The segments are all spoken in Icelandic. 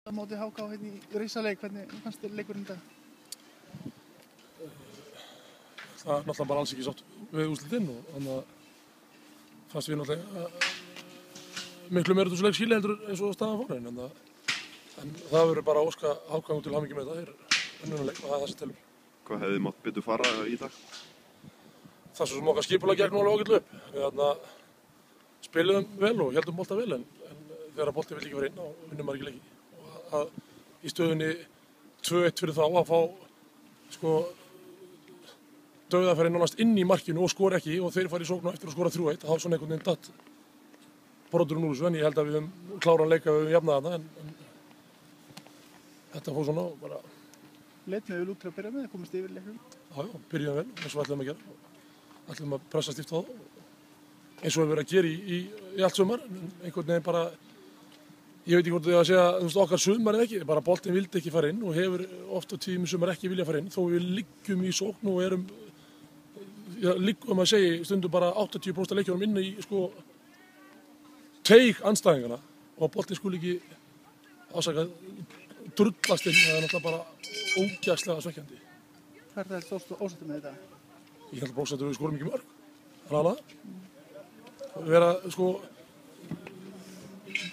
Á móti HK hérna í risaleik, hvernig fannst þér leikurinn í dag? Það er náttúrulega bara alls ekki sátt við úrslitinn og þannig að fannst við náttúrulega miklu meira þessu leik skilja heldur eins og staðan fór en það verður bara að óska HK til hamingju með þetta, það er önnunuleik og það er það sem telur. Hvað hefði mátt betur fara í dag? Það er svo sem okkar skipulag gekk nú alveg ágætlega upp. Við spiluðum vel og heldum bolta vel en þegar bolti vill ekki fara inn og vinnum maður ekki leiki. Og í stöðunni 2-1 fyrir þá að fá sko dauðafæri nánast inn í markinu og skora ekki og þeir fara í sókn á eftir að skora 3-1 þá svona einhvern veginn datt broturinn úr þessu en ég held að við höfum kláran leika við höfum jafnað þarna en þetta fór svona og bara Leit með vel út til að byrja með, komist yfir leiknum. Já, byrjuðum vel eins og ætlum að gera. Ætlum að pressa stíft á það eins og við verðum að gera í allt sumar en einhvern veginn bara ég veit ekki hvort þið að segja, þú veist, okkar sumar eða ekki, bara boltinn vildi ekki fara inn og hefur oft á tíðum í sumar ekki vilja fara inn þó við liggjum í sókn og erum liggum að segja stundum bara 80% af leikjunum inn í sko teig andstæðingana og boltinn skuli ekki ásakað drullast inn, það er náttúrulega bara ógæslega svekkjandi. Hvað er það stóðst ósættu með þetta? Ég held bara að við skorum ekki mörg, það er vera sko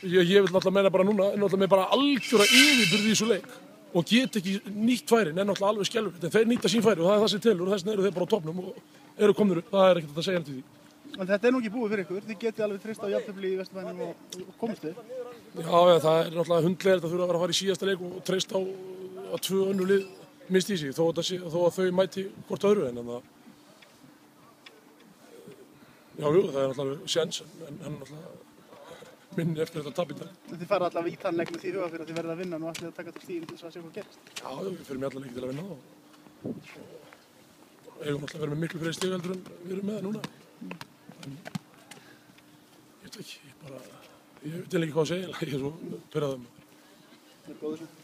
ég vil náttúrulega meina bara núna náttúrulega með bara algjöra yfirburði í þessu leik og get ekki nýtt færin en náttúrulega alveg skelfilegt en þeir nýta sín færi og það er það sem telur og þess vegna eru þeir bara á toppnum og eru komnir upp, það er ekkert að segja til því. En þetta er nú ekki búið fyrir ykkur, þið getið alveg treyst á jafntefli í Vesturbænum og komist þið. Já, það er náttúrulega hundlegilegt að þurfa að vera að fara í síðasta leik og treyst á að 2 önnur lið misti í sig þó að þau mæti hvort öðru en það já, það er náttúrulega séns en náttúrulega minni eftir þetta tap í dag. Þið fara allavega í þann leik með því huga fyrir að þið verðið að vinna og ætlið að taka til stíðin til þess að sjá hvað gerist. Já, við fyrir með alla leiki til að vinna og eigum náttúrulega að vera með miklu fleiri stig heldur en við erum með núna. En ég veit ekki, ég veit ekki hvað að segja, ég er svo pirraður með. Það er góður sem.